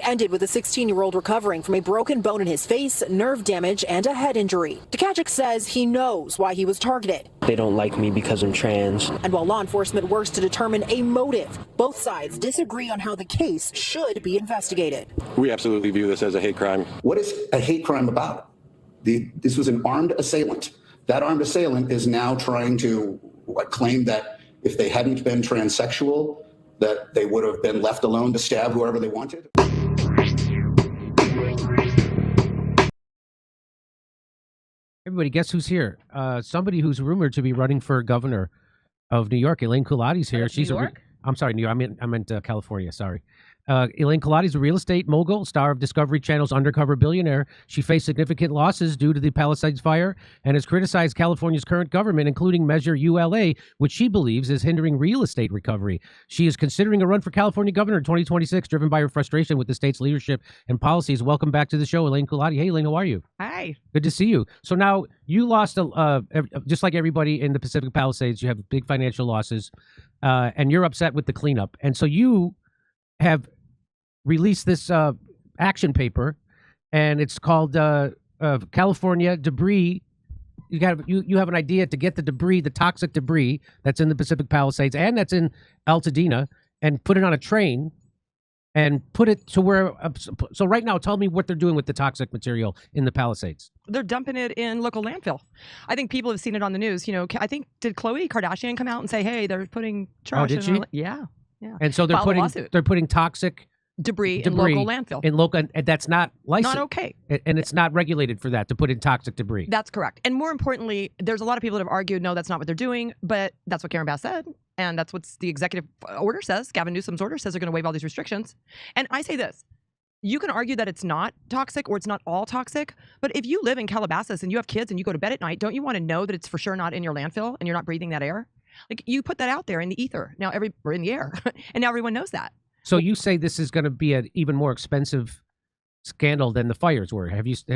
ended with a 16-year-old recovering from a broken bone in his face, nerve damage, and a head injury. Tkachuk says he knows why he was targeted. They don't like me because I'm trans. And while law enforcement works to determine a motive, both sides disagree on how the case should be investigated. We absolutely view this as a hate crime. What is a hate crime about? This was an armed assailant. That armed assailant is now trying to claim that if they hadn't been transsexual, that they would have been left alone to stab whoever they wanted. Everybody, guess who's here? Somebody who's rumored to be running for governor of New York. Elaine Kulati's here. She's New York? I'm sorry, New York. I meant California. Sorry. Elaine Kulati's a real estate mogul, star of Discovery Channel's Undercover Billionaire. She faced significant losses due to the Palisades fire and has criticized California's current government, including Measure ULA, which she believes is hindering real estate recovery. She is considering a run for California governor in 2026, driven by her frustration with the state's leadership and policies. Welcome back to the show, Elaine Kulati. Hey, Elaine, how are you? Hi. Good to see you. So now you lost, just like everybody in the Pacific Palisades, you have big financial losses, and you're upset with the cleanup. And so you have released this action paper, and it's called California Debris. You have an idea to get the debris, the toxic debris that's in the Pacific Palisades and that's in Altadena, and put it on a train and put it to where. So right now, tell me what they're doing with the toxic material in the Palisades. They're dumping it in local landfill. I think people have seen it on the news. You know, I think, did Khloe Kardashian come out and say, "Hey, they're putting trash"? Oh, did she? Yeah. And so they're putting toxic debris in local landfill. In local, and that's not licensed. Not okay. And it's not regulated for that, to put in toxic debris. That's correct. And more importantly, there's a lot of people that have argued, no, that's not what they're doing, but that's what Karen Bass said. And that's what the executive order says. Gavin Newsom's order says they're going to waive all these restrictions. And I say this, you can argue that it's not toxic or it's not all toxic, but if you live in Calabasas and you have kids and you go to bed at night, don't you want to know that it's for sure not in your landfill and you're not breathing that air? Like, you put that out there in the ether, or in the air, and now everyone knows that. So you say this is going to be an even more expensive scandal than the fires were.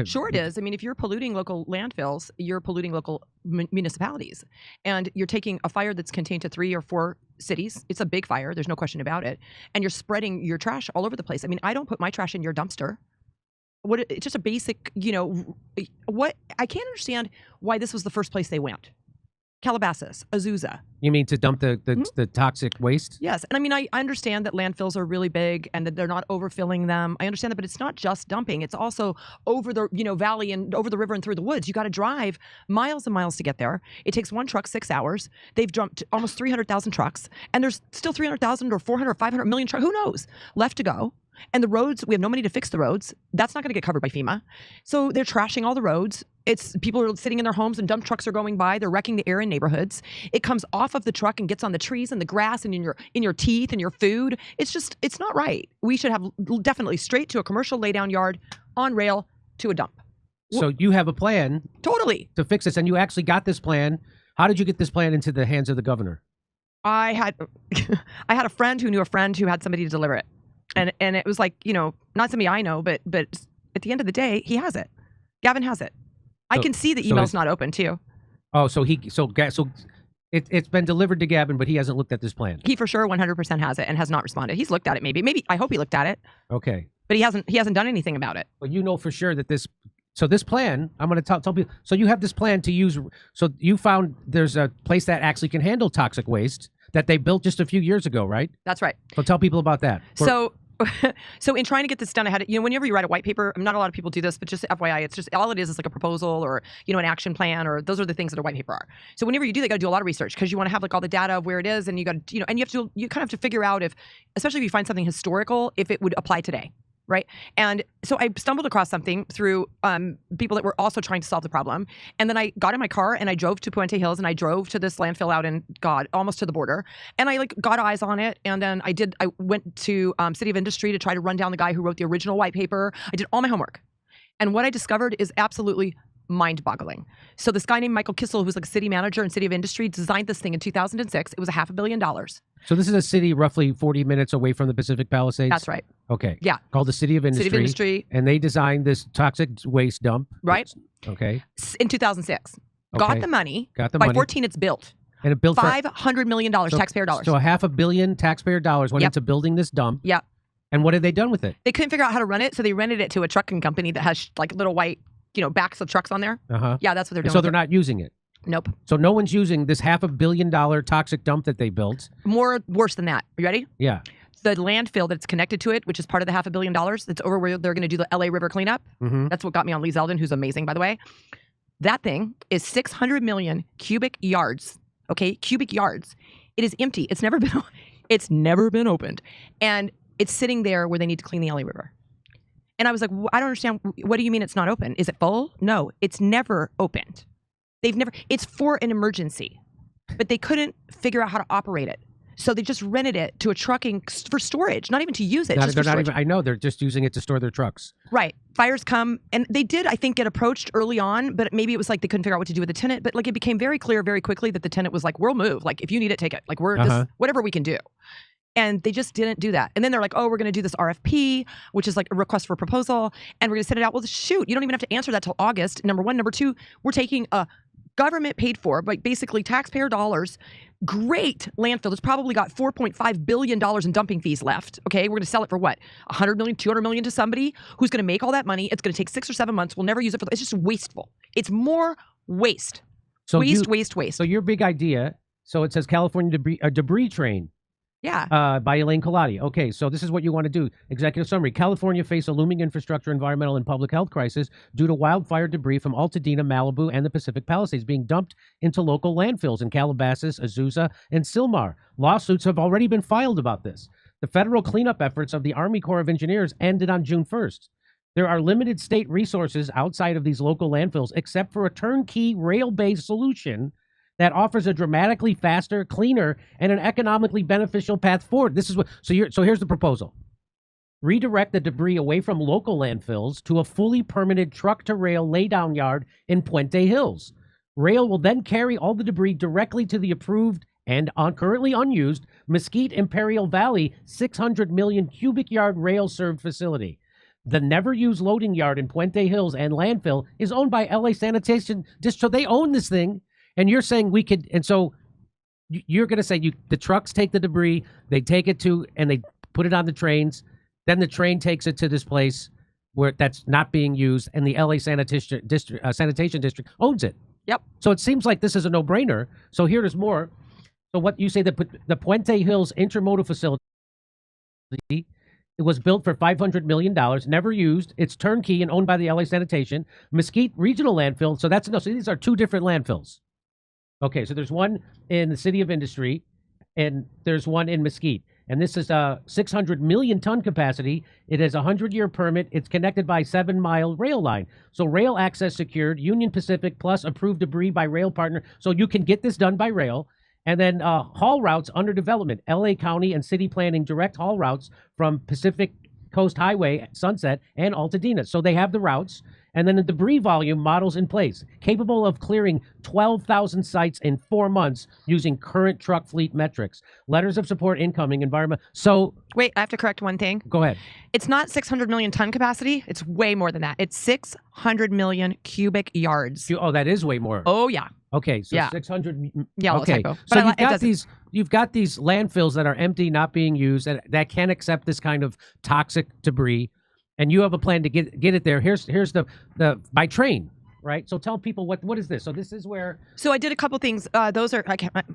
Sure it is. I mean, if you're polluting local landfills, you're polluting local municipalities. And you're taking a fire that's contained to 3 or 4 cities. It's a big fire. There's no question about it. And you're spreading your trash all over the place. I mean, I don't put my trash in your dumpster. It's just a basic, I can't understand why this was the first place they went. Calabasas, Azusa. You mean to dump the toxic waste? Yes. And I mean, I understand that landfills are really big and that they're not overfilling them. I understand that, but it's not just dumping. It's also over the valley and over the river and through the woods. You got to drive miles and miles to get there. It takes one truck 6 hours. They've dumped almost 300,000 trucks, and there's still 300,000 or 400 or 500 million trucks, who knows, left to go. And the roads, we have no money to fix the roads. That's not going to get covered by FEMA. So they're trashing all the roads. People are sitting in their homes and dump trucks are going by. They're wrecking the air in neighborhoods. It comes off of the truck and gets on the trees and the grass and in your teeth and your food. It's not right. We should have definitely straight to a commercial laydown yard, on rail to a dump. So you have a plan. Totally. To fix this, and you actually got this plan. How did you get this plan into the hands of the governor? I had a friend who knew a friend who had somebody to deliver it. And it was like, not somebody I know, but at the end of the day, he has it. Gavin has it. I can see the email's not open too. Oh, so it's been delivered to Gavin, but he hasn't looked at this plan. He for sure 100% has it and has not responded. He's looked at it maybe. I hope he looked at it. Okay. But he hasn't done anything about it. But you know for sure that this plan, I'm going to tell people. So you have this plan to use. So you found there's a place that actually can handle toxic waste that they built just a few years ago, right? That's right. So tell people about that. So in trying to get this done, I had, whenever you write a white paper, not a lot of people do this, but just FYI, it's just, all it is like a proposal or, an action plan, or those are the things that a white paper are. So whenever you do, they got to do a lot of research because you want to have all the data of where it is, and you got to, and you kind of have to figure out especially if you find something historical, if it would apply today. Right. And so I stumbled across something through people that were also trying to solve the problem. And then I got in my car and I drove to Puente Hills and I drove to this landfill out in almost to the border. And I got eyes on it. And then I went to City of Industry to try to run down the guy who wrote the original white paper. I did all my homework. And what I discovered is absolutely mind-boggling. So this guy named Michael Kissel, who's like a city manager in City of Industry, designed this thing in 2006. It was $500 million. So this is a city roughly 40 minutes away from the Pacific Palisades? That's right. Okay. Yeah. Called the City of Industry. City of Industry. And they designed this toxic waste dump. Right. Okay. In 2006. Okay. Got the money. By money. 14, it's built. And it built $500 million taxpayer dollars. So $500 million taxpayer dollars went into building this dump. Yep. And what had they done with it? They couldn't figure out how to run it, so they rented it to a trucking company that has like little white, backs of trucks on there. Yeah, that's what they're doing. So they're not using it. Nope. So no one's using this $500 million toxic dump that they built. Worse than that. Are you ready? Yeah. The landfill that's connected to it, which is part of the $500 million, that's over where they're going to do the LA River cleanup. That's what got me on Lee Zeldin, who's amazing, by the way. That thing is 600 million cubic yards. Okay, cubic yards. It is empty. It's never been opened, and it's sitting there where they need to clean the LA River. And I was like, I don't understand. What do you mean it's not open? Is it full? No, it's never opened. It's for an emergency, but they couldn't figure out how to operate it. So they just rented it to a trucking for storage, not even to use it. I know they're just using it to store their trucks. Right. Fires come, and they did, I think, get approached early on, but maybe it was like they couldn't figure out what to do with the tenant. But like it became very clear very quickly that the tenant was like, "We'll move. Like if you need it, take it. Like whatever we can do." And they just didn't do that. And then they're like, "Oh, we're going to do this RFP, which is like a request for proposal, and we're going to send it out." Well, shoot, you don't even have to answer that till August. Number one. Number two, we're taking a government paid for, like basically taxpayer dollars, great landfill that's probably got $4.5 billion in dumping fees left. Okay, we're going to sell it for what? 100 million, 200 million to somebody who's going to make all that money. It's going to take 6 or 7 months. We'll never use it for. It's just wasteful. It's more waste. So waste. So your big idea. So it says California debris train. Yeah. By Elaine Colati. Okay, so this is what you want to do. Executive summary. California faced a looming infrastructure, environmental, and public health crisis due to wildfire debris from Altadena, Malibu, and the Pacific Palisades being dumped into local landfills in Calabasas, Azusa, and Sylmar. Lawsuits have already been filed about this. The federal cleanup efforts of the Army Corps of Engineers ended on June 1st. There are limited state resources outside of these local landfills, except for a turnkey rail-based solution that offers a dramatically faster, cleaner, and an economically beneficial path forward. This is what. So here's the proposal: redirect the debris away from local landfills to a fully permitted truck-to-rail laydown yard in Puente Hills. Rail will then carry all the debris directly to the approved and currently unused Mesquite Imperial Valley 600 million cubic yard rail-served facility. The never-used loading yard in Puente Hills and landfill is owned by LA Sanitation District, so they own this thing. And you're saying we could, and so you're going to say the trucks take the debris, they take it to, and they put it on the trains. Then the train takes it to this place where that's not being used, and the LA Sanitation District owns it. Yep. So it seems like this is a no-brainer. So here's more. So what you say, the Puente Hills Intermodal Facility, it was built for $500 million, never used. It's turnkey and owned by the LA Sanitation. Mesquite Regional Landfill. So these are two different landfills. Okay, so there's one in the City of Industry, and there's one in Mesquite. And this is a 600 million ton capacity. It has a 100-year permit. It's connected by 7-mile rail line. So rail access secured, Union Pacific plus approved debris by rail partner. So you can get this done by rail. And then haul routes under development. LA County and city planning direct haul routes from Pacific Coast Highway, Sunset, and Altadena. So they have the routes. And then the debris volume models in place, capable of clearing 12,000 sites in 4 months using current truck fleet metrics. Letters of support incoming, environment. So wait, I have to correct one thing. Go ahead. It's not 600 million ton capacity. It's way more than that. It's 600 million cubic yards. Oh, that is way more. Oh, yeah. Okay, so yeah. 600. Yeah, okay. So you've got these landfills that are empty, not being used, that can accept this kind of toxic debris. And you have a plan to get it there. Here's the by train, right? So tell people what is this? So this is where. So I did a couple things. Those are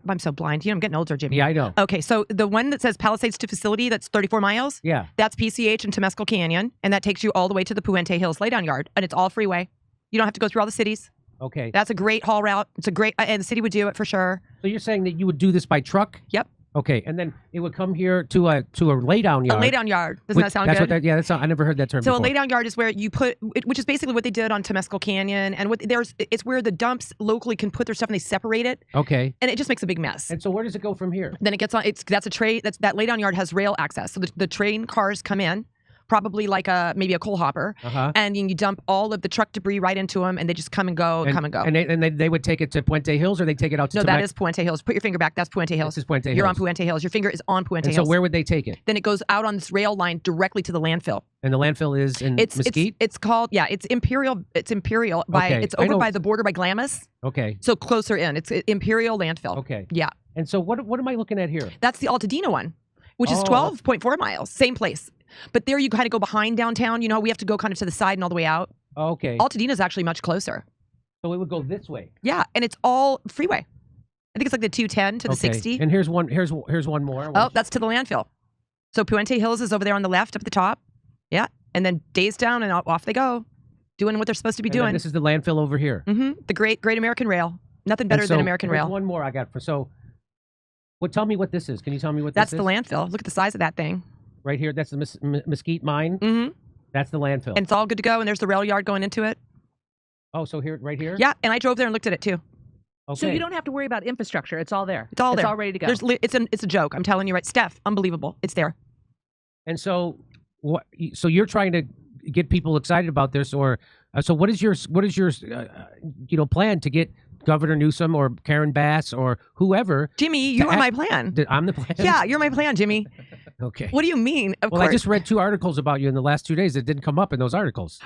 I'm so blind. I'm getting older, Jimmy. Yeah, I know. Okay, so the one that says Palisades to facility, that's 34 miles. Yeah. That's PCH and Temescal Canyon, and that takes you all the way to the Puente Hills laydown yard, and it's all freeway. You don't have to go through all the cities. Okay. That's a great haul route. It's a great, and the city would do it for sure. So you're saying that you would do this by truck? Yep. Okay, and then it would come here to a laydown yard. A laydown yard. Doesn't that sound good? I never heard that term before. So a laydown yard is where you put, which is basically what they did on Temescal Canyon, and it's where the dumps locally can put their stuff and they separate it. Okay. And it just makes a big mess. And so where does it go from here? Then it gets on. That laydown yard has rail access, so the train cars come in. Probably like maybe a coal hopper, and you dump all of the truck debris right into them, and they just come and go. And they would take it to Puente Hills, or they take it out to No, that is Puente Hills. Put your finger back. That's Puente Hills. This is Puente Hills. You're on Puente Hills. Your finger is on Puente Hills. So where would they take it? Then it goes out on this rail line directly to the landfill. And the landfill is in Mesquite? It's called, it's Imperial. It's Imperial. It's over by the border by Glamis. Okay. So closer in. It's Imperial Landfill. Okay. Yeah. And so what am I looking at here? That's the Altadena one, which is 12.4 miles. Same place. But there you kind of go behind downtown. You know, we have to go kind of to the side and all the way out. Okay. Altadena is actually much closer. So it would go this way. Yeah, and it's all freeway. I think it's like the 210 to the 60. And here's one more. Oh, that's to the landfill. So Puente Hills is over there on the left up at the top. Yeah. And then days down and off they go, doing what they're supposed to be doing. This is the landfill over here. The Great American Rail. Nothing better than American Rail. One more I got for tell me what this is. Can you tell me what this is? That's the landfill. Look at the size of that thing. Right here. That's the Mesquite mine. That's the landfill. And it's all good to go. And there's the rail yard going into it. Oh, so right here? Yeah. And I drove there and looked at it too. Okay. So you don't have to worry about infrastructure. It's all there. It's all there. It's all ready to go. It's a joke. I'm telling you, right? Steph, unbelievable. It's there. And so so you're trying to get people excited about this, or so what is your plan to get Governor Newsom or Karen Bass or whoever? Jimmy, you are my plan. I'm the plan? Yeah, you're my plan, Jimmy. Okay. What do you mean? Of course. I just read 2 articles about you in the last 2 days that didn't come up in those articles.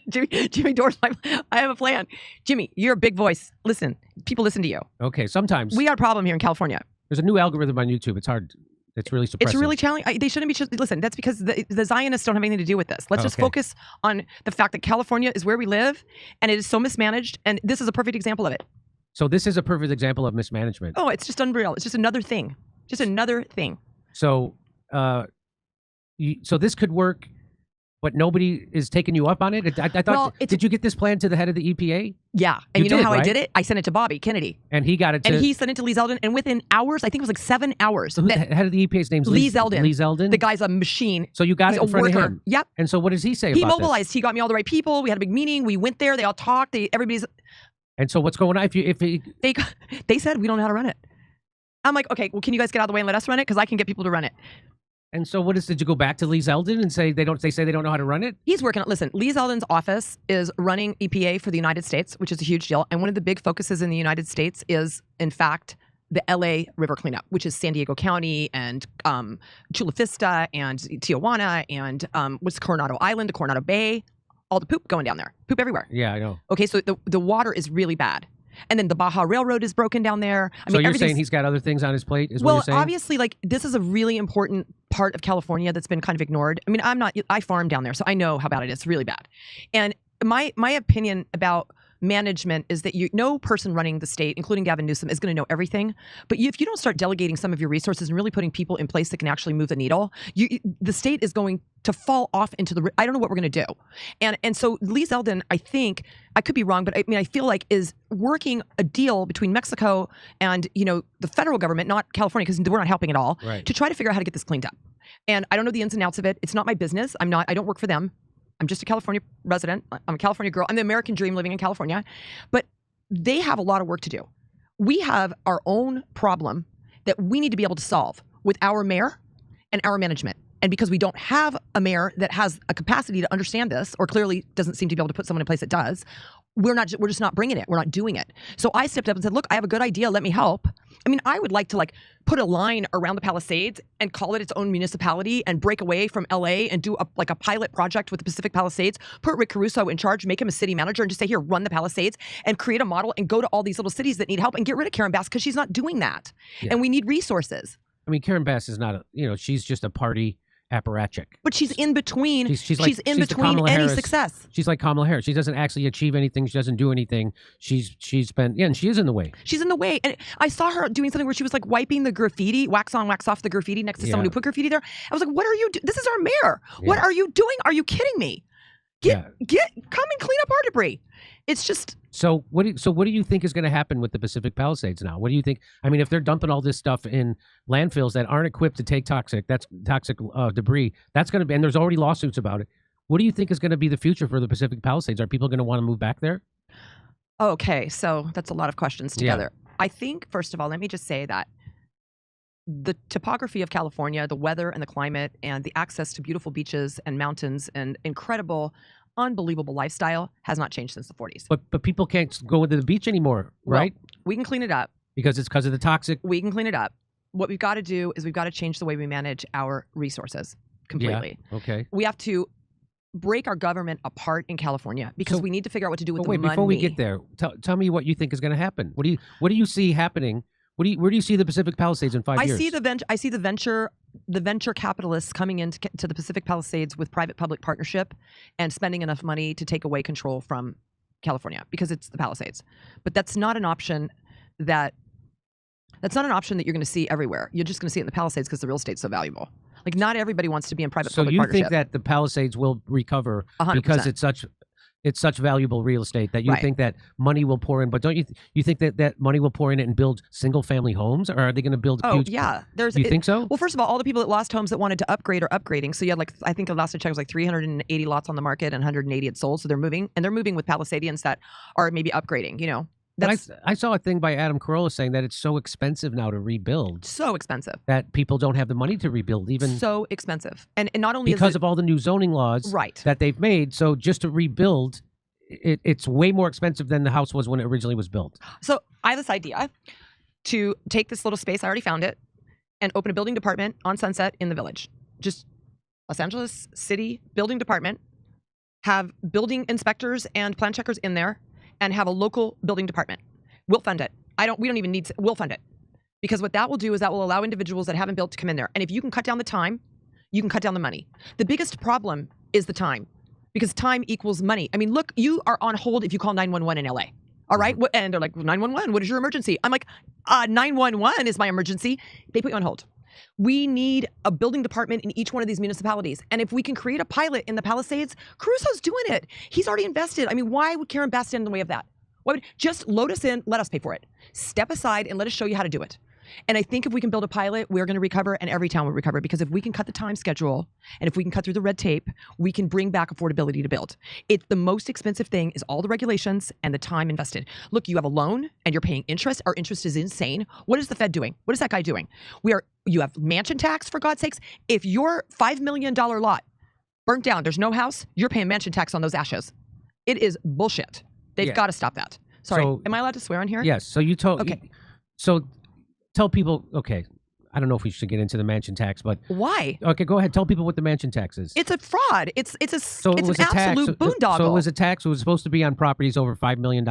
Jimmy Dore's my plan. I have a plan. Jimmy, you're a big voice. Listen, people listen to you. Okay, sometimes. We got a problem here in California. There's a new algorithm on YouTube. It's hard. It's really suppressive. It's really challenging. They shouldn't be. Listen, that's because the Zionists don't have anything to do with this. Let's just focus on the fact that California is where we live, and it is so mismanaged, and this is a perfect example of it. So this is a perfect example of mismanagement. Oh, it's just unreal. It's just another thing. Just another thing. So, so this could work, but nobody is taking you up on it? I thought, well, did you get this plan to the head of the EPA? Yeah. And you know how right? I did it? I sent it to Bobby Kennedy. And he got it to... And he sent it to Lee Zeldin, and within hours, I think it was like 7 hours. So the head of the EPA's name's Lee Zeldin. Lee Zeldin? The guy's a machine. So you got He's it in front worker. of him? Yep. And so what does he say He about mobilized. this? He got me all the right people. We had a big meeting. We went there. They all talked. Everybody's... And so what's going on? They said, we don't know how to run it. I'm like, okay, well, can you guys get out of the way and let us run it? Because I can get people to run it. And so did you go back to Lee Zeldin and say they say they don't know how to run it? He's working on, listen, Lee Zeldin's office is running EPA for the United States, which is a huge deal. And one of the big focuses in the United States is, in fact, the LA River cleanup, which is San Diego County and Chula Vista and Tijuana and what's Coronado Island to Coronado Bay. All the poop going down there. Poop everywhere. Yeah, I know. Okay, so the water is really bad. And then the Baja Railroad is broken down there. So you're saying he's got other things on his plate, is what you're saying? Well, obviously, like, this is a really important part of California that's been kind of ignored. I mean, I farm down there, so I know how bad it is. It's really bad. And my opinion about management is that no person running the state, including Gavin Newsom, is going to know everything. But if you don't start delegating some of your resources and really putting people in place that can actually move the needle, the state is going to fall off into the... I don't know what we're going to do. And so Lee Zeldin, I think, I could be wrong, but I feel like is working a deal between Mexico and, the federal government, not California, because we're not helping at all, right, to try to figure out how to get this cleaned up. And I don't know the ins and outs of it. It's not my business. I don't work for them. I'm just a California resident. I'm a California girl. I'm the American dream living in California. But they have a lot of work to do. We have our own problem that we need to be able to solve with our mayor and our management. And because we don't have a mayor that has a capacity to understand this, or clearly doesn't seem to be able to put someone in place that does, we're just not bringing it. We're not doing it. So I stepped up and said, look, I have a good idea. Let me help. I mean, I would like to put a line around the Palisades and call it its own municipality and break away from LA and do a pilot project with the Pacific Palisades, put Rick Caruso in charge, make him a city manager and just say, here, run the Palisades and create a model and go to all these little cities that need help and get rid of Karen Bass because she's not doing that. Yeah. And we need resources. I mean, Karen Bass is not she's just a party apparatchik. But she's in between. She's in between any Harris. Success. She's like Kamala Harris. She doesn't actually achieve anything. She doesn't do anything. She's been and she is in the way. She's in the way. And I saw her doing something where she was wiping the graffiti, wax on, wax off the graffiti next to someone who put graffiti there. I was like, what are you doing? This is our mayor. Yeah. What are you doing? Are you kidding me? Come and clean up our debris. It's just... So what do you think is going to happen with the Pacific Palisades now? What do you think? I mean, if they're dumping all this stuff in landfills that aren't equipped to take toxic debris, that's going to be, and there's already lawsuits about it. What do you think is going to be the future for the Pacific Palisades? Are people going to want to move back there? Okay, so that's a lot of questions together. Yeah. I think, first of all, let me just say that the topography of California, the weather and the climate, and the access to beautiful beaches and mountains and incredible, unbelievable lifestyle has not changed since the 40s. But people can't go to the beach anymore, right? Well, we can clean it up. Because it's because of the toxic... We can clean it up. What we've got to do is we've got to change the way we manage our resources completely. Yeah, okay. We have to break our government apart in California because we need to figure out what to do with the money. Before we get there, tell me what you think is going to happen. What do you see happening? Where do you see the Pacific Palisades in 5 years? I see the venture the venture capitalists coming into to the Pacific Palisades with private-public partnership and spending enough money to take away control from California because it's the Palisades. But that's not an option that you're going to see everywhere. You're just going to see it in the Palisades because the real estate's so valuable. Like, not everybody wants to be in private-public partnership. So you think that the Palisades will recover 100%. because it's such valuable real estate that you think that money will pour in? But don't you think that money will pour in it and build single-family homes, or are they going to build huge? Oh, yeah. You think so? Well, first of all the people that lost homes that wanted to upgrade are upgrading. So you had, like, I think the last I checked was like 380 lots on the market and 180 had sold. So they're moving, and they're moving with Palisadians that are maybe upgrading, you know. But I saw a thing by Adam Carolla saying that it's so expensive now to rebuild. So expensive. That people don't have the money to rebuild, even so expensive. And not only because of all the new zoning laws that they've made. So just to rebuild, it's way more expensive than the house was when it originally was built. So I have this idea to take this little space, I already found it, and open a building department on Sunset in the Village. Just Los Angeles City building department, have building inspectors and plan checkers in there, and have a local building department. We'll fund it. We don't even need, we'll fund it. Because what that will do is that will allow individuals that haven't built to come in there. And if you can cut down the time, you can cut down the money. The biggest problem is the time, because time equals money. I mean, look, you are on hold if you call 911 in LA. All right? And they're like, 911, what is your emergency? I'm like, 911 is my emergency. They put you on hold. We need a building department in each one of these municipalities. And if we can create a pilot in the Palisades, Caruso's doing it. He's already invested. I mean, why would Karen Bass stand in the way of that? Why would just load us in, let us pay for it. Step aside and let us show you how to do it. And I think if we can build a pilot, we're going to recover, and every town will recover, because if we can cut the time schedule and if we can cut through the red tape, we can bring back affordability to build. It's the most expensive thing is all the regulations and the time invested. Look, you have a loan and you're paying interest. Our interest is insane. What is the Fed doing? What is that guy doing? You have mansion tax, for God's sakes. If your $5 million lot burnt down, there's no house, you're paying mansion tax on those ashes. It is bullshit. They've got to stop that. Sorry, am I allowed to swear on here? Yes. So you told. Okay. So tell people. Okay. I don't know if we should get into the mansion tax, but why? Okay, go ahead. Tell people what the mansion tax is. It's a fraud. It's an tax. absolute boondoggle. So it was a tax. It was supposed to be on properties over $5 million.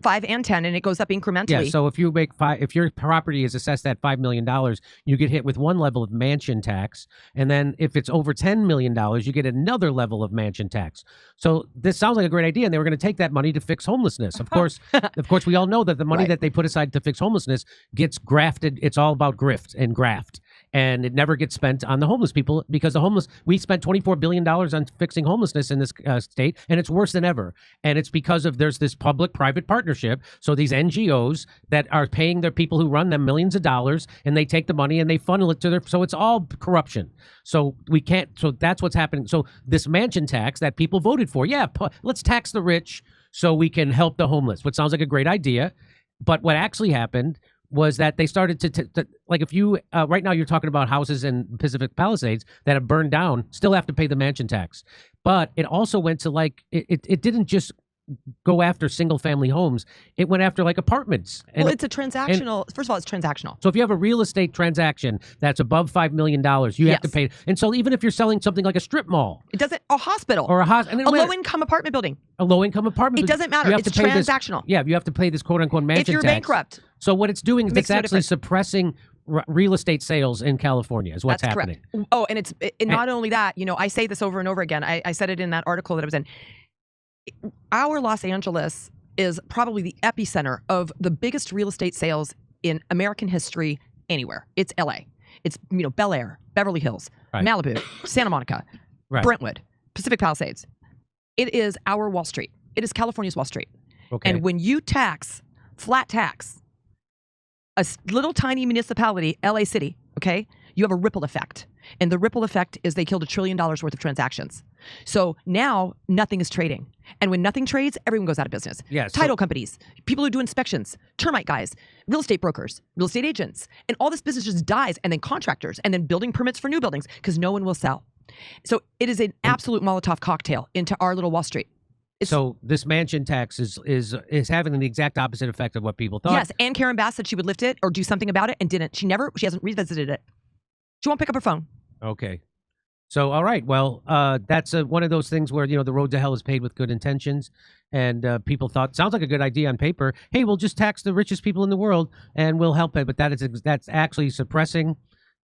5 and 10, and it goes up incrementally. Yeah. So if if your property is assessed at $5 million, you get hit with one level of mansion tax, and then if it's over $10 million, you get another level of mansion tax. So this sounds like a great idea, and they were going to take that money to fix homelessness. Of course, we all know that the money that they put aside to fix homelessness gets grafted. It's all about grift and graft, and it never gets spent on the homeless people, because we spent $24 billion on fixing homelessness in this state, and it's worse than ever. And it's because there's this public-private partnership. So these NGOs that are paying their people who run them millions of dollars, and they take the money and they funnel it to so it's all corruption. So that's what's happening. So this mansion tax that people voted for, let's tax the rich so we can help the homeless, which sounds like a great idea. But what actually happened was that they started to like, if you right now you're talking about houses in Pacific Palisades that have burned down, still have to pay the mansion tax. But it also went to it didn't just go after single family homes. It went after apartments. Well, it's a transactional. First of all, it's transactional. So if you have a real estate transaction that's above $5 million, you have to pay. And so even if you're selling something like a strip mall, it doesn't. A hospital or a low-income apartment building. A low-income apartment. It doesn't matter. It's transactional. You have to pay this quote-unquote mansion tax. If you're bankrupt. So what it's doing is it's actually suppressing real estate sales in California is what's happening. Correct. Oh, and not only that, I say this over and over again. I said it in that article that I was in. Our Los Angeles is probably the epicenter of the biggest real estate sales in American history anywhere. It's LA. It's, Bel Air, Beverly Hills, Malibu, Santa Monica, Brentwood, Pacific Palisades. It is our Wall Street. It is California's Wall Street. Okay. And when you flat tax a little tiny municipality, LA City, okay, you have a ripple effect. And the ripple effect is they killed $1 trillion worth of transactions. So now nothing is trading. And when nothing trades, everyone goes out of business. Yeah, Title companies, people who do inspections, termite guys, real estate brokers, real estate agents, and all this business just dies. And then contractors, and then building permits for new buildings, because no one will sell. So it is an absolute Molotov cocktail into our little Wall Street. So this mansion tax is having the exact opposite effect of what people thought. Yes, and Karen Bass said she would lift it or do something about it and didn't. She hasn't revisited it. She won't pick up her phone. Okay. So, all right. Well, that's one of those things where, the road to hell is paved with good intentions. And people thought, sounds like a good idea on paper. Hey, we'll just tax the richest people in the world and we'll help it. But that's actually suppressing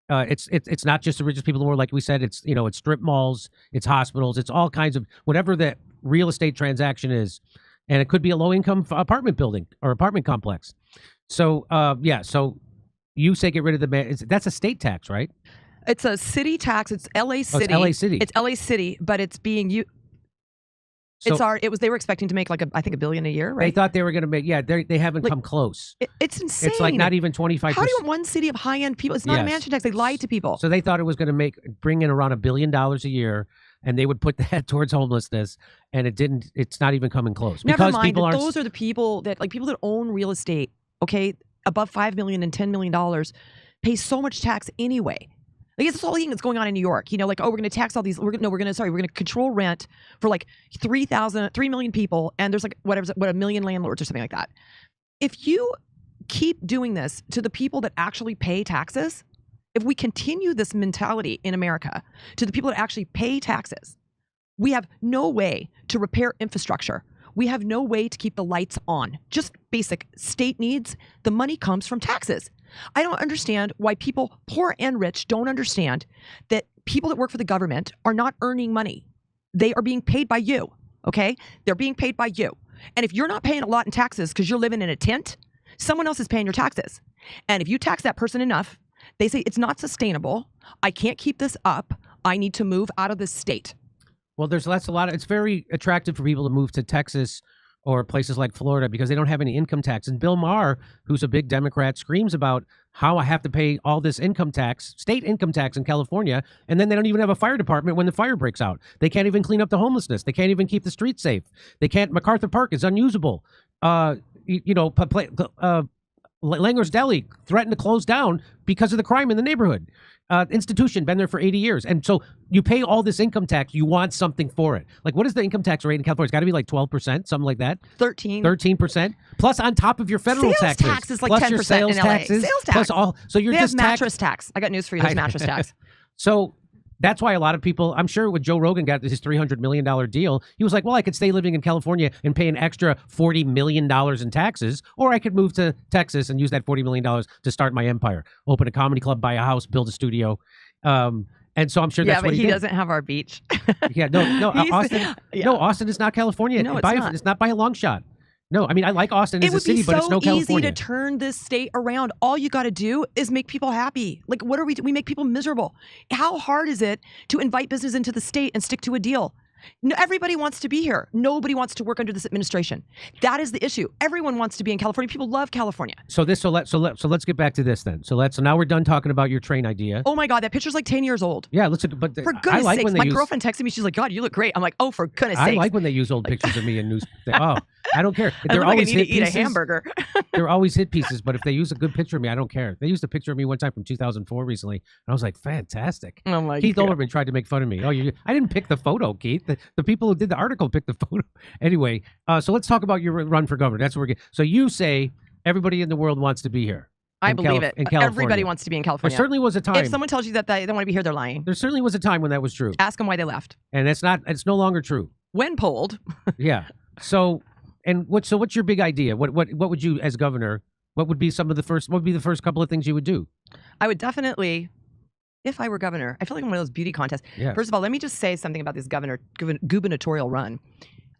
It's not just the richest people in the world, like we said. It's it's strip malls, it's hospitals, it's all kinds of whatever that real estate transaction is, and it could be a low income apartment building or apartment complex. So so you say get rid of the that's a state tax, right? It's a city tax. It's LA City. It's LA City. It's LA City, but it's being So they were expecting to make like I think $1 billion a year, right? They thought they were going to make they haven't come close. It's insane. It's like not even 25%. How do you want one city of high end people? It's not a mansion tax. They lied to people. So they thought it was going to bring in around $1 billion a year, and they would put that towards homelessness, and it didn't. It's not even coming close. Never because mind. People those are the people that people that own real estate. Okay, above $5 million and $10 million pay so much tax anyway. Like it's this whole thing that's going on in New York. We're going to tax all these. We're going to control rent for like 3 million people, and there's like what 1 million landlords or something like that. If you keep doing this to the people that actually pay taxes, if we continue this mentality in America to the people that actually pay taxes, we have no way to repair infrastructure. We have no way to keep the lights on. Just basic state needs. The money comes from taxes. I don't understand why people, poor and rich, don't understand that people that work for the government are not earning money. They are being paid by you, okay? They're being paid by you. And if you're not paying a lot in taxes because you're living in a tent, someone else is paying your taxes. And if you tax that person enough, they say, it's not sustainable. I can't keep this up. I need to move out of this state. Well, it's very attractive for people to move to Texas or places like Florida because they don't have any income tax. And Bill Maher, who's a big Democrat, screams about how I have to pay all this income tax, state income tax in California, and then they don't even have a fire department when the fire breaks out. They can't even clean up the homelessness. They can't even keep the streets safe. They can't. MacArthur Park is unusable. Langer's Deli threatened to close down because of the crime in the neighborhood. Institution, been there for 80 years. And so you pay all this income tax, you want something for it. Like, what is the income tax rate in California? It's got to be like 12%, something like that. 13%. Plus on top of your federal sales taxes. Tax is like plus 10% your sales in LA. taxes. Sales tax. Plus all, so you're they just have mattress tax. I got news for you. There's mattress tax. So that's why a lot of people, I'm sure when Joe Rogan got his $300 million deal, he was like, well, I could stay living in California and pay an extra $40 million in taxes, or I could move to Texas and use that $40 million to start my empire, open a comedy club, buy a house, build a studio. And so I'm sure that's what he did. Doesn't have our beach. Austin. No, Austin is not California. No, it's not by a long shot. No, I mean, I like Austin as a city, but it's no California. It would be so easy to turn this state around. All you got to do is make people happy. Like, what are we? We make people miserable. How hard is it to invite business into the state and stick to a deal? No, everybody wants to be here. Nobody wants to work under this administration. That is the issue. Everyone wants to be in California. People love California. So let's get back to this then. So now we're done talking about your train idea. Oh my God, that picture's like 10 years old. Yeah, but for goodness sakes, my girlfriend texted me. She's like, God, you look great. I'm like, oh, for goodness sakes. I like when they use old pictures of me in news. Oh, I don't care. They're always hit pieces. Eat a hamburger. They're always hit pieces, but if they use a good picture of me, I don't care. They used a picture of me one time from 2004 recently, and I was like, fantastic. Oh my Keith God. Olbermann tried to make fun of me. Oh, I didn't pick the photo, Keith. The people who did the article picked the photo. Anyway, so let's talk about your run for governor. That's where we're getting. So you say everybody in the world wants to be here. I believe it. Everybody wants to be in California. There certainly was a time. If someone tells you that they don't want to be here, they're lying. There certainly was a time when that was true. Ask them why they left. And it's no longer true. When polled. Yeah. So what's your big idea? What would you, as governor, what would be the first couple of things you would do? I would definitely, if I were governor, I feel like I'm one of those beauty contests. Yeah. First of all, let me just say something about this gubernatorial run.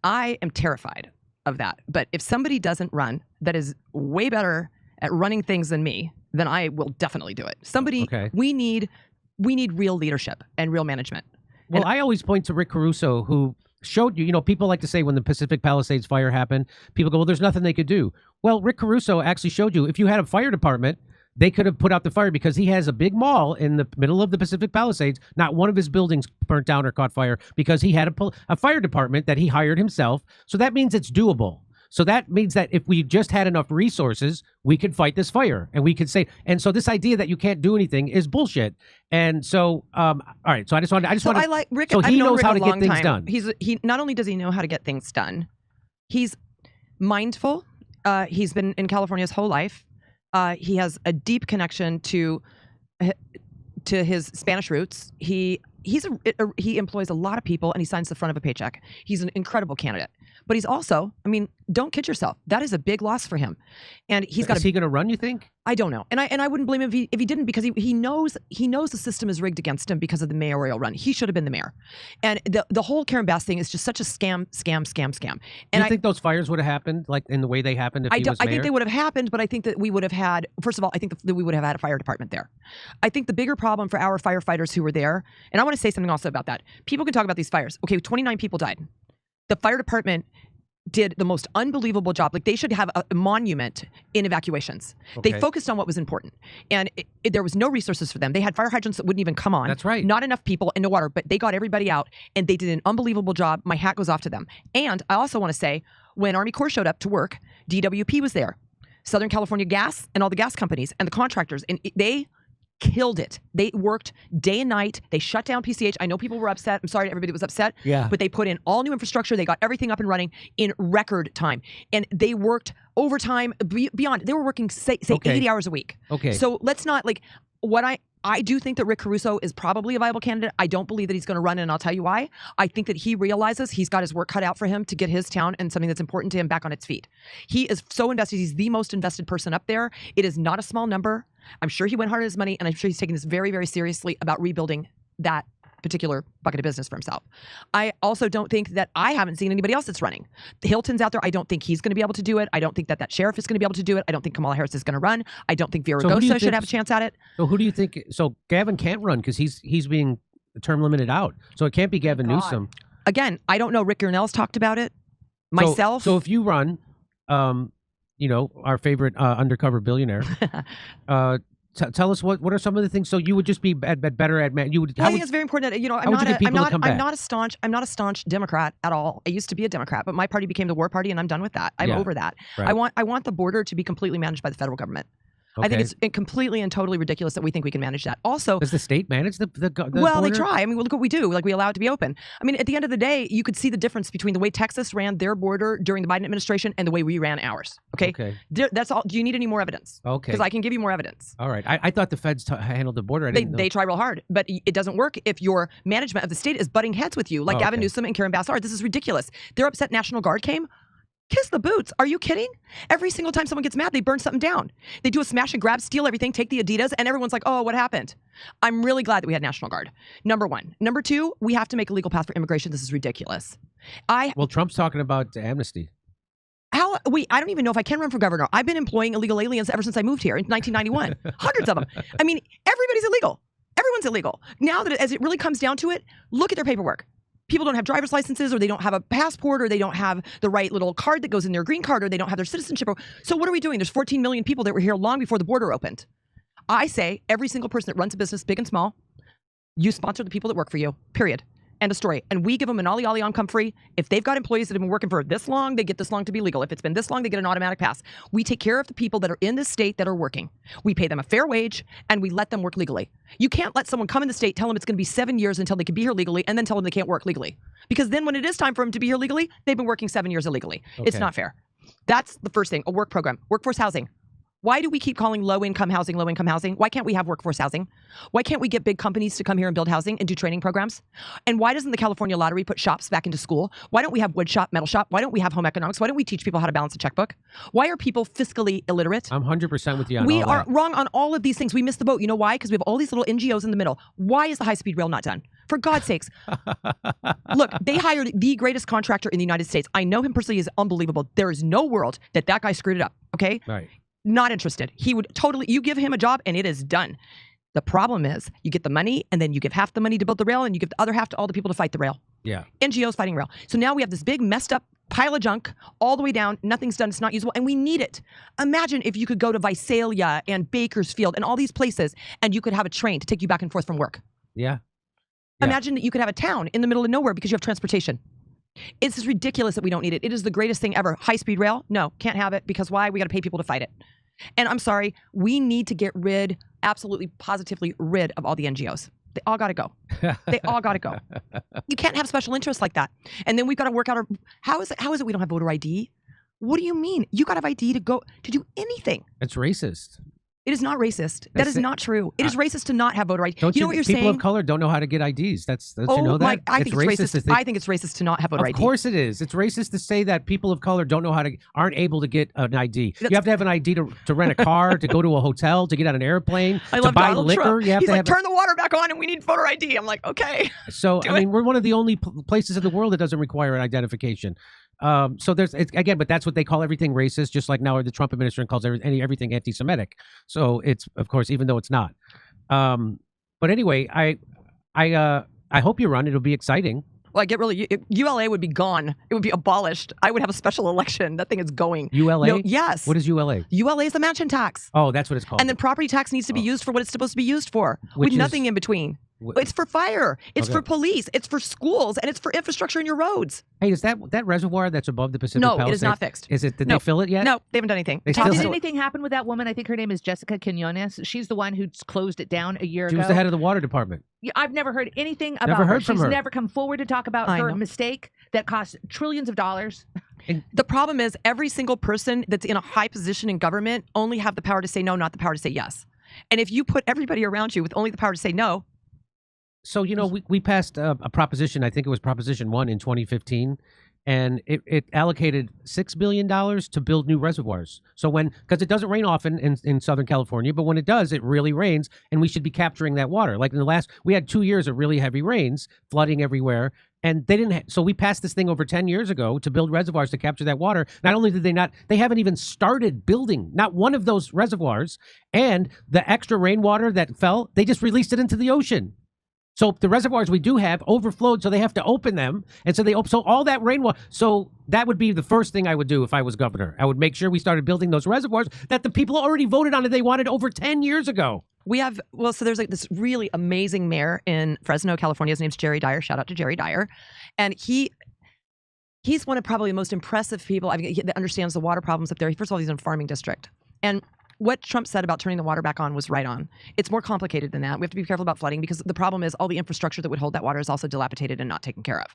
I am terrified of that. But if somebody doesn't run that is way better at running things than me, then I will definitely do it. We need real leadership and real management. Well, I always point to Rick Caruso, who showed you, people like to say when the Pacific Palisades fire happened, people go, well, there's nothing they could do. Well, Rick Caruso actually showed you if you had a fire department, they could have put out the fire because he has a big mall in the middle of the Pacific Palisades. Not one of his buildings burnt down or caught fire because he had a fire department that he hired himself. So that means it's doable. So that means that if we just had enough resources, we could fight this fire and we could say, and so this idea that you can't do anything is bullshit. And so, all right. So I like Rick. So he knows Rick how to get things done. He not only does he know how to get things done, he's mindful. He's been in California his whole life. He has a deep connection to his Spanish roots. He employs a lot of people and he signs the front of a paycheck. He's an incredible candidate. But he's also, I mean, don't kid yourself. That is a big loss for him. And he's got. Is he going to run, you think? I don't know, and I wouldn't blame him if he didn't, because he knows the system is rigged against him because of the mayoral run. He should have been the mayor, and the whole Karen Bass thing is just such a scam. And I think those fires would have happened like in the way they happened if he was mayor? I think they would have happened, but I think that we would have had. First of all, I think that we would have had a fire department there. I think the bigger problem for our firefighters who were there, and I want to say something also about that. People can talk about these fires. Okay, 29 people died. The fire department did the most unbelievable job. Like, they should have a monument in evacuations. Okay. They focused on what was important, and there was no resources for them. They had fire hydrants that wouldn't even come on. That's right. Not enough people and no water, but they got everybody out, and they did an unbelievable job. My hat goes off to them. And I also want to say, when Army Corps showed up to work, DWP was there, Southern California Gas, and all the gas companies and the contractors, and they killed it. They worked day and night. They shut down PCH. I know people were upset. I'm sorry everybody was upset. Yeah. But they put in all new infrastructure. They got everything up and running in record time. And they worked overtime beyond. They were working, say 80 hours a week. Okay. So let's not, like, what I do think that Rick Caruso is probably a viable candidate. I don't believe that he's going to run, and I'll tell you why. I think that he realizes he's got his work cut out for him to get his town and something that's important to him back on its feet. He is so invested. He's the most invested person up there. It is not a small number. I'm sure he went hard on his money, and I'm sure he's taking this very, very seriously about rebuilding that particular bucket of business for himself. I also don't think that I haven't seen anybody else that's running. Hilton's out there. I don't think he's going to be able to do it. I don't think that sheriff is going to be able to do it. I don't think Kamala Harris is going to run. I don't think Villaraigosa should have a chance at it. So who do you think? So Gavin can't run because he's being term limited out. So it can't be Gavin Newsom. Again, I don't know. Rick Gurnell's talked about it. Myself. So if you run, you know, our favorite undercover billionaire. Tell us what are some of the things. So you would just be better at man. You would. I think it's very important that, you know, I'm not a staunch Democrat at all. I used to be a Democrat, but my party became the war party, and I'm done with that. I'm over that. Right. I want the border to be completely managed by the federal government. Okay. I think it's completely and totally ridiculous that we think we can manage that. Also, does the state manage the well, border? they try. I mean, look what we do. Like, we allow it to be open. I mean, at the end of the day, you could see the difference between the way Texas ran their border during the Biden administration and the way we ran ours. Okay. That's all. Do you need any more evidence? Okay. Because I can give you more evidence. All right. I thought the feds handled the border. They try real hard, but it doesn't work if your management of the state is butting heads with you, like Gavin Newsom and Karen Bass are. This is ridiculous. They're upset National Guard came. Kiss the boots. Are you kidding? Every single time someone gets mad, they burn something down. They do a smash and grab, steal everything, take the Adidas, and everyone's like, oh, what happened? I'm really glad that we had National Guard. Number one. Number two, we have to make a legal path for immigration. This is ridiculous. Well, Trump's talking about amnesty. I don't even know if I can run for governor. I've been employing illegal aliens ever since I moved here in 1991. Hundreds of them. I mean, everybody's illegal. Everyone's illegal. Now that as it really comes down to it, look at their paperwork. People don't have driver's licenses, or they don't have a passport, or they don't have the right little card that goes in their green card, or they don't have their citizenship. So what are we doing? There's 14 million people that were here long before the border opened. I say every single person that runs a business, big and small, you sponsor the people that work for you, period. End of story. And we give them an ollie on come free. If they've got employees that have been working for this long, they get this long to be legal. If it's been this long, they get an automatic pass. We take care of the people that are in this state that are working. We pay them a fair wage, and we let them work legally. You can't let someone come in the state, tell them it's going to be 7 years until they can be here legally, and then tell them they can't work legally. Because then when it is time for them to be here legally, they've been working 7 years illegally. Okay. It's not fair. That's the first thing. A work program. Workforce housing. Why do we keep calling low-income housing low-income housing? Why can't we have workforce housing? Why can't we get big companies to come here and build housing and do training programs? And why doesn't the California Lottery put shops back into school? Why don't we have wood shop, metal shop? Why don't we have home economics? Why don't we teach people how to balance a checkbook? Why are people fiscally illiterate? I'm 100% with you on We all are that. wrong on all of these things. We missed the boat. You know why? Because we have all these little NGOs in the middle. Why is the high-speed rail not done? For God's sakes. Look, they hired the greatest contractor in the United States. I know him personally. He's unbelievable. There is no world that guy screwed it up, okay? Right. Not interested. He would totally, you give him a job and it is done. The problem is you get the money, and then you give half the money to build the rail, and you give the other half to all the people to fight the rail. Yeah. NGOs fighting rail. So now we have this big messed up pile of junk all the way down. Nothing's done. It's not usable, and we need it. Imagine if you could go to Visalia and Bakersfield and all these places, and you could have a train to take you back and forth from work. Yeah. Imagine that you could have a town in the middle of nowhere because you have transportation. It's just ridiculous that we don't need it. It is the greatest thing ever. High-speed rail? No, can't have it, because why? We got to pay people to fight it. And I'm sorry, we need to get rid, absolutely positively rid of all the NGOs. They all got to go. They all got to go. You can't have special interests like that. And then we've got to work out how is it we don't have voter ID? What do you mean? You got to have ID to go to do anything. It's racist. It is not racist. That is not true. It is racist to not have voter ID. Don't you know what you're people saying? of color don't know how to get IDs. That's Oh, you know that? I think it's racist. I think it's racist to not have voter ID. Of course it is. It's racist to say that people of color aren't able to get an ID. You have to have an ID to rent a car, to go to a hotel, to get on an airplane, to buy Donald liquor. Trump. You have He's to like, have turn the water back on and we need voter ID. I'm like, okay. So, I mean, we're one of the only places in the world that doesn't require an identification. So again, but that's what they call everything racist, just like now the Trump administration calls everything anti-Semitic. So it's, of course, even though it's not. But anyway, I hope you run. It'll be exciting. Well, ULA would be gone. It would be abolished. I would have a special election. That thing is going. ULA? No, yes. What is ULA? ULA is the mansion tax. Oh, that's what it's called. And then property tax needs to be used for what it's supposed to be used for, with nothing in between. It's for fire. It's for police. It's for schools, and it's for infrastructure in your roads. Hey, is that reservoir that's above the Pacific No, Palisades? it is not fixed. Is it? Did they fill it yet? No, they haven't done anything. Did anything happen with that woman? I think her name is Jessica Quinones. She's the one who closed it down a year ago. She was the head of the water department. Yeah, I've never heard anything about Never her. heard from She's her. never come forward to talk about her mistake that cost trillions of dollars. The problem is every single person that's in a high position in government only have the power to say no, not the power to say yes. And if you put everybody around you with only the power to say no. So, you know, we passed a proposition, I think it was Proposition 1 in 2015, and it allocated $6 billion to build new reservoirs. So because it doesn't rain often in Southern California, but when it does, it really rains, and we should be capturing that water. Like we had 2 years of really heavy rains, flooding everywhere, and they didn't. So we passed this thing over 10 years ago to build reservoirs to capture that water. Not only did they haven't even started building not one of those reservoirs, and the extra rainwater that fell, they just released it into the ocean. So the reservoirs we do have overflowed, so they have to open them, and so all that rainwater. So that would be the first thing I would do if I was governor. I would make sure we started building those reservoirs that the people already voted on and they wanted over 10 years ago. So there's like this really amazing mayor in Fresno, California. His name's Jerry Dyer. Shout out to Jerry Dyer, and he's one of probably the most impressive people that understands the water problems up there. First of all, he's in a farming district, and what Trump said about turning the water back on was right on. It's more complicated than that. We have to be careful about flooding because the problem is all the infrastructure that would hold that water is also dilapidated and not taken care of.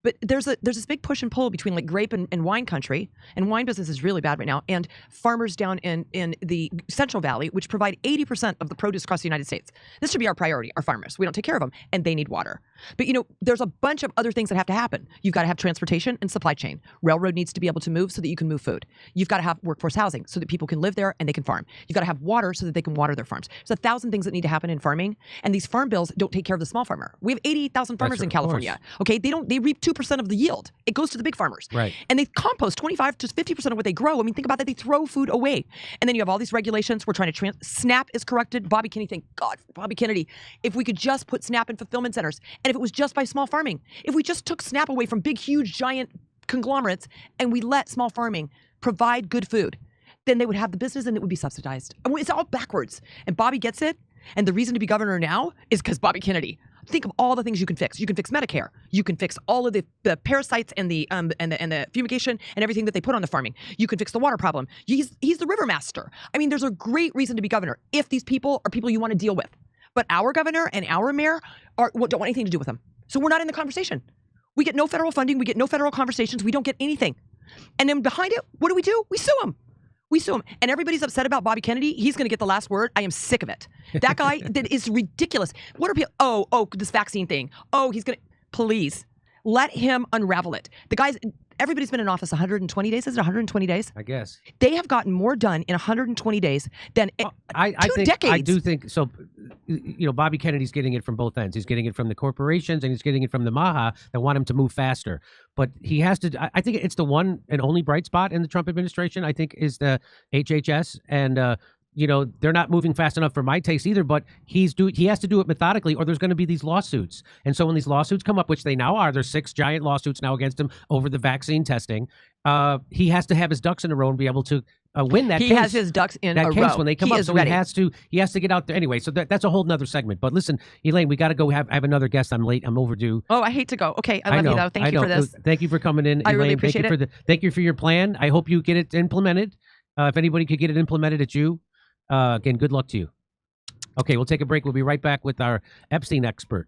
But there's this big push and pull between like grape and wine country, and wine business is really bad right now, and farmers down in the Central Valley, which provide 80% of the produce across the United States. This should be our priority, our farmers. We don't take care of them, and they need water. But, you know, there's a bunch of other things that have to happen. You've got to have transportation and supply chain. Railroad needs to be able to move so that you can move food. You've got to have workforce housing so that people can live there and they can farm. You've got to have water so that they can water their farms. There's 1,000 things that need to happen in farming, and these farm bills don't take care of the small farmer. We have 88,000 farmers in California. Okay, they reap 2% of the yield. It goes to the big farmers. Right. And they compost 25 to 50% of what they grow. I mean, think about that. They throw food away. And then you have all these regulations. We're trying to SNAP is corrected. Bobby Kennedy, thank God for Bobby Kennedy. If we could just put SNAP in fulfillment centers, and if it was just by small farming, if we just took SNAP away from big, huge, giant conglomerates, and we let small farming provide good food, then they would have the business and it would be subsidized. I mean, it's all backwards. And Bobby gets it. And the reason to be governor now is because Bobby Kennedy. Think of all the things you can fix. You can fix Medicare. You can fix all of the parasites and the fumigation and everything that they put on the farming. You can fix the water problem. He's the river master. I mean, there's a great reason to be governor if these people are people you want to deal with. But our governor and our mayor don't want anything to do with them. So we're not in the conversation. We get no federal funding. We get no federal conversations. We don't get anything. And then behind it, what do? We sue them. We sue him. And everybody's upset about Bobby Kennedy. He's going to get the last word. I am sick of it. That guy, that is ridiculous. What are people? Oh, this vaccine thing. Oh, he's going to, please, let him unravel it. The guys, everybody's been in office 120 days. Is it 120 days? I guess. They have gotten more done in 120 days than two decades. I do think so. You know, Bobby Kennedy's getting it from both ends. He's getting it from the corporations and he's getting it from the Maha that want him to move faster. But he has to. I think it's the one and only bright spot in the Trump administration, I think, is the HHS. And, you know, they're not moving fast enough for my taste either, but he has to do it methodically or there's going to be these lawsuits. And so when these lawsuits come up, which they now are, there's 6 giant lawsuits now against him over the vaccine testing. He has to have his ducks in a row and be able to win that case. He has his ducks in a row when they come up. So ready. he has to get out there anyway. So that's a whole nother segment. But listen, Elaine, we got to go. I have another guest. I'm late. I'm overdue. Oh, I hate to go. Okay, I love you though. Thank you for this. Thank you for coming in, I Elaine. really appreciate it. Thank you for your plan. I hope you get it implemented. If anybody could get it implemented, it's you. Again, good luck to you. Okay, we'll take a break. We'll be right back with our Epstein expert.